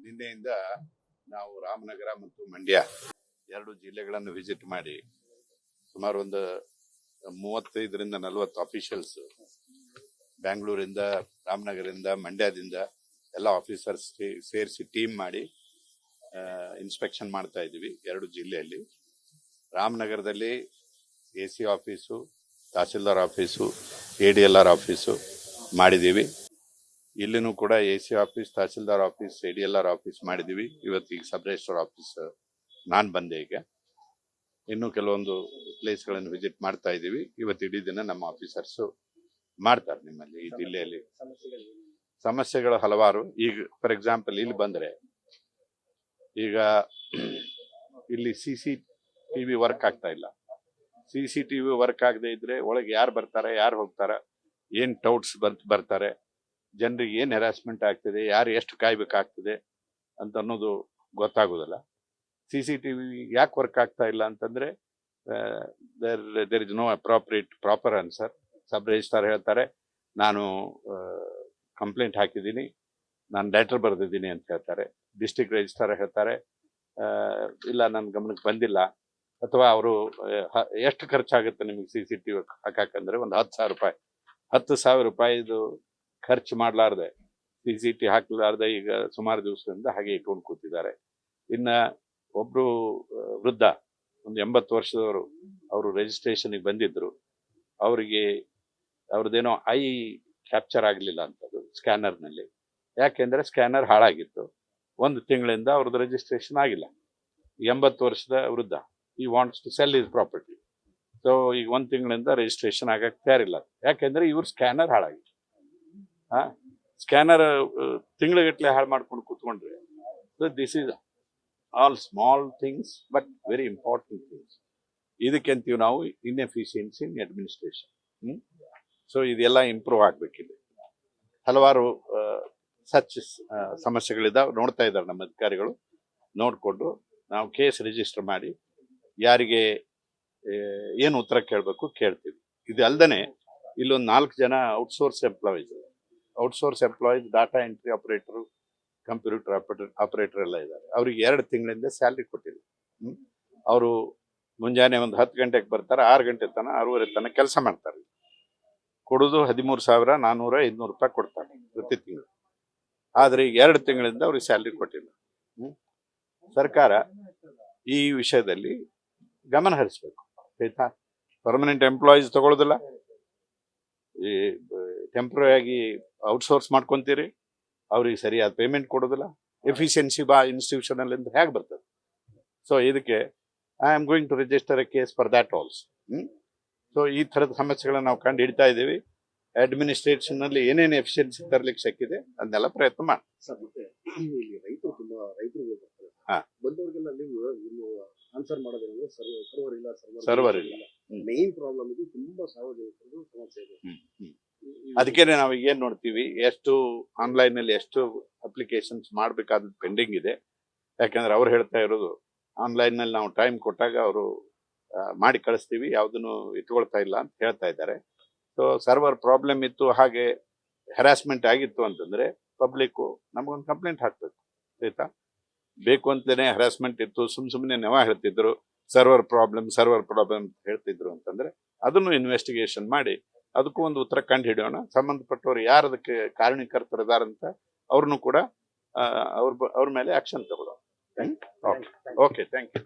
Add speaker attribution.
Speaker 1: ನಿನ್ನೆಯಿಂದ ನಾವು ರಾಮನಗರ ಮತ್ತು ಮಂಡ್ಯ ಎರಡು ಜಿಲ್ಲೆಗಳನ್ನು ವಿಸಿಟ್ ಮಾಡಿ ಸುಮಾರು ಒಂದು 35ರಿಂದ 40 ಆಫೀಷಿಯಲ್ಸ್ ಬ್ಯಾಂಗ್ಳೂರಿಂದ, ರಾಮನಗರದಿಂದ, ಮಂಡ್ಯದಿಂದ ಎಲ್ಲ ಆಫೀಸರ್ಸ್ ಸೇರಿಸಿ ಟೀಮ್ ಮಾಡಿ ಇನ್ಸ್ಪೆಕ್ಷನ್ ಮಾಡ್ತಾ ಇದ್ದೀವಿ ಎರಡು ಜಿಲ್ಲೆಯಲ್ಲಿ. ರಾಮನಗರದಲ್ಲಿ AC office, tahsildar office, ADLR office ಮಾಡಿದ್ದೀವಿ. ಇಲ್ಲಿನೂ ಕೂಡ AC office, tahsildar office, ADLR office ಮಾಡಿದ್ದೀವಿ. ಇವತ್ತಿಗೆ ಸಬ್ ರಿಜಿಸ್ಟ್ರಾರ್ ಆಫೀಸ್ ನಾನು ಬಂದೆ. ಈಗ ಇನ್ನೂ ಕೆಲವೊಂದು ಪ್ಲೇಸ್ಗಳನ್ನು ವಿಸಿಟ್ ಮಾಡ್ತಾ ಇದ್ದೀವಿ. ಇವತ್ತು ಇಡೀ ದಿನ ನಮ್ಮ ಆಫೀಸರ್ಸು ಮಾಡ್ತಾರೆ. ನಿಮ್ಮಲ್ಲಿ ಈ ಜಿಲ್ಲೆಯಲ್ಲಿ ಸಮಸ್ಯೆಗಳು ಹಲವಾರು. ಈಗ ಫಾರ್ ಎಕ್ಸಾಂಪಲ್ ಇಲ್ಲಿ ಬಂದರೆ, ಈಗ ಇಲ್ಲಿ CCTV ವರ್ಕ್ ಆಗ್ತಾ ಇಲ್ಲ. CCTV ವರ್ಕ್ ಆಗದೆ ಇದ್ರೆ ಒಳಗೆ ಯಾರು ಬರ್ತಾರೆ, ಯಾರು ಹೋಗ್ತಾರೆ, ಏನು ಟೌಟ್ಸ್ ಬರ್ತಾರೆ, ಜನರಿಗೆ ಏನು ಹೆರಾಸ್ಮೆಂಟ್ ಆಗ್ತಿದೆ, ಯಾರು ಎಷ್ಟು ಕಾಯ್ಬೇಕಾಗ್ತದೆ ಅಂತ ಅನ್ನೋದು ಗೊತ್ತಾಗೋದಿಲ್ಲ. CCTV ಯಾಕೆ ವರ್ಕ್ ಆಗ್ತಾ ಇಲ್ಲ ಅಂತಂದ್ರೆ there is no proper answer. Sub registrar ಹೇಳ್ತಾರೆ ನಾನು ಕಂಪ್ಲೇಂಟ್ ಹಾಕಿದ್ದೀನಿ, ನಾನು ಲೆಟರ್ ಬರೆದಿದ್ದೀನಿ ಅಂತ ಹೇಳ್ತಾರೆ. ಡಿಸ್ಟ್ರಿಕ್ಟ್ ರಿಜಿಸ್ಟ್ರಾರ್ ಹೇಳ್ತಾರೆ ಇಲ್ಲ ನನ್ನ ಗಮನಕ್ಕೆ ಬಂದಿಲ್ಲ. ಅಥವಾ ಅವರು ಎಷ್ಟು ಖರ್ಚಾಗುತ್ತೆ ನಿಮಗೆ CCTV ಹಾಕಂದ್ರೆ ಒಂದು 10,000 ರೂಪಾಯಿ, 10,000 ರೂಪಾಯಿದು ಖರ್ಚು ಮಾಡಲಾರ್ದೆ, CCTV ಹಾಕಲಾರ್ದೆ ಈಗ ಸುಮಾರು ದಿವಸದಿಂದ ಹಾಗೆ ಇಟ್ಕೊಂಡು ಕೂತಿದ್ದಾರೆ. ಇನ್ನ ಒಬ್ರು ವೃದ್ಧ, ಒಂದು 80 ವರ್ಷದವರು, ಅವರು ರಿಜಿಸ್ಟ್ರೇಷನ್ಗೆ ಬಂದಿದ್ರು. ಅವರಿಗೆ ಅವ್ರದ್ದೇನೋ ಐ ಕ್ಯಾಪ್ಚರ್ ಆಗಲಿಲ್ಲ ಅಂತದ್ದು ಸ್ಕ್ಯಾನರ್ನಲ್ಲಿ. ಯಾಕೆಂದ್ರೆ ಸ್ಕ್ಯಾನರ್ ಹಾಳಾಗಿತ್ತು. 1 ತಿಂಗಳಿಂದ ಅವ್ರದ್ದು ರಿಜಿಸ್ಟ್ರೇಷನ್ ಆಗಿಲ್ಲ. 80 ವರ್ಷದ ವೃದ್ಧ, ಈ wants to sell his property. So ಈಗ 1 ತಿಂಗಳಿಂದ ರಿಜಿಸ್ಟ್ರೇಷನ್ ಆಗಕ್ಕೆ ತಯಾರಿಲ್ಲ. ಯಾಕೆಂದ್ರೆ ಇವ್ರ ಸ್ಕ್ಯಾನರ್ ಹಾಳಾಗಿತ್ತು. ಸ್ಕ್ಯಾನರ್ ತಿಂಗಳಿಗಟ್ಟಲೆ ಹಾಳು ಮಾಡ್ಕೊಂಡು ಕೂತ್ಕೊಂಡ್ರೆ. So this is all small things but very important things. ಇದಕ್ಕೆ ಅಂತೀವಿ ನಾವು ಇನ್ಎಫಿಷಿಯನ್ಸಿ ಇನ್ ಅಡ್ಮಿನಿಸ್ಟ್ರೇಷನ್. ಸೊ ಇದೆಲ್ಲ ಇಂಪ್ರೂವ್ ಆಗ್ಬೇಕಿದೆ. ಹಲವಾರು ಸಮಸ್ಯೆಗಳಿದ್ದಾವೆ. ನೋಡ್ತಾ ಇದ್ದಾರೆ ನಮ್ಮ ಅಧಿಕಾರಿಗಳು. ನೋಡಿಕೊಂಡು ನಾವು ಕೇಸ್ ರಿಜಿಸ್ಟರ್ ಮಾಡಿ ಯಾರಿಗೆ ಏನು ಉತ್ತರ ಕೇಳಬೇಕು ಕೇಳ್ತೀವಿ. ಇದು ಅಲ್ಲದೆ ಇಲ್ಲೊಂದು 4 ಜನ outsource employees data entry operator, computer operator ಎಲ್ಲ ಇದ್ದಾರೆ. ಅವ್ರಿಗೆ 2 ತಿಂಗಳಿಂದ ಸ್ಯಾಲ್ರಿ ಕೊಟ್ಟಿಲ್ಲ. ಅವರು ಮುಂಜಾನೆ ಒಂದು 10 ಗಂಟೆಗೆ ಬರ್ತಾರೆ, 6 ಗಂಟೆ ತನಕ 6:30 ತನಕ ಕೆಲಸ ಮಾಡ್ತಾರೆ. ಕೊಡೋದು 13,400-500 ರೂಪಾಯಿ ಕೊಡ್ತಾರೆ ಪ್ರತಿ ತಿಂಗಳು. ಆದರೆ ಈಗ 2 ತಿಂಗಳಿಂದ ಅವ್ರಿಗೆ ಸ್ಯಾಲ್ರಿ ಕೊಟ್ಟಿಲ್ಲ. ಸರ್ಕಾರ ಈ ವಿಷಯದಲ್ಲಿ ಗಮನ ಹರಿಸ್ಬೇಕು. ಆಯ್ತಾ? ಪರ್ಮನೆಂಟ್ ಎಂಪ್ಲಾಯೀಸ್ ತಗೊಳ್ಳೋದಿಲ್ಲ, ಈ ಟೆಂಪ್ರರಿ ಆಗಿ ಔಟ್ಸೋರ್ಸ್ ಮಾಡ್ಕೊಂತೀರಿ, ಅವ್ರಿಗೆ ಸರಿಯಾದ ಪೇಮೆಂಟ್ ಕೊಡೋದಿಲ್ಲ. ಎಫಿಷಿಯನ್ಸಿ ಇನ್ಸ್ಟಿಟ್ಯೂಷನ್ ಅಲ್ಲಿಂದ ಹೇಗೆ ಬರ್ತದೆ? ಸೊ ಇದಕ್ಕೆ I am going to register a case for that also. So ಈ ಥರದ ಸಮಸ್ಯೆಗಳನ್ನ ನಾವು ಕಂಡು ಹಿಡಿತಾ ಇದ್ದೀವಿ. ಅಡ್ಮಿನಿಸ್ಟ್ರೇಷನ್ ನಲ್ಲಿ ಏನೇನು ಎಫಿಷಿಯನ್ಸಿ ತರಲಿಕ್ಕೆ ಶಕ್ತಿದೆ ಅದನ್ನೆಲ್ಲ ಪ್ರಯತ್ನ ಮಾಡಿ. ಸರ್ವರ್ ಇಲ್ಲ.
Speaker 2: ಮೇನ್ ಪ್ರಾಬ್ಲಮ್ ಇದು. ತುಂಬಾ ಸಾರ್ವಜನಿಕರು ಸಮಸ್ಯೆ ಇದೆ.
Speaker 1: ಅದಕ್ಕೆ ನಾವು ಏನ್ ನೋಡ್ತೀವಿ, ಎಷ್ಟು ಆನ್ಲೈನ್ ನಲ್ಲಿ ಎಷ್ಟು ಅಪ್ಲಿಕೇಶನ್ಸ್ ಮಾಡ್ಬೇಕಾದ ಪೆಂಡಿಂಗ್ ಇದೆ. ಯಾಕಂದ್ರೆ ಅವ್ರು ಹೇಳ್ತಾ ಇರೋದು ಆನ್ಲೈನ್ ನಲ್ಲಿ ನಾವು ಟೈಮ್ ಕೊಟ್ಟಾಗ ಅವರು ಮಾಡಿ ಕಳಿಸ್ತೀವಿ, ಯಾವುದನ್ನು ಇಟ್ಕೊಳ್ತಾ ಇಲ್ಲ ಅಂತ ಹೇಳ್ತಾ ಇದ್ದಾರೆ. ಸೊ ಸರ್ವರ್ ಪ್ರಾಬ್ಲಮ್ ಇತ್ತು, ಹಾಗೆ ಹ್ಯಾರಾಸ್ಮೆಂಟ್ ಆಗಿತ್ತು ಅಂತಂದ್ರೆ ಪಬ್ಲಿಕ್ ನಮಗೊಂದು ಕಂಪ್ಲೇಂಟ್ ಹಾಕ್ಬೇಕು. ಆಯ್ತಾ? ಬೇಕು ಅಂತಲೇ ಹ್ಯಾರಾಸ್ಮೆಂಟ್ ಇತ್ತು, ಸುಮ್ಮನೆ ನೆವ ಹೇಳ್ತಿದ್ರು, ಸರ್ವರ್ ಪ್ರಾಬ್ಲಮ್ ಹೇಳ್ತಿದ್ರು ಅಂತಂದ್ರೆ ಅದನ್ನು ಇನ್ವೆಸ್ಟಿಗೇಷನ್ ಮಾಡಿ ಅದಕ್ಕೂ ಒಂದು ಉತ್ತರ ಕಂಡು ಹಿಡಿಯೋಣ. ಸಂಬಂಧಪಟ್ಟವ್ರು ಯಾರು ಅದಕ್ಕೆ ಕಾರಣೀಕರ್ತರಿದಾರಂತ ಅವ್ರನ್ನು ಕೂಡ ಅವ್ರ ಮೇಲೆ ಆಕ್ಷನ್ ತಗೊಳ್ಳೋಣ. Okay, thank you.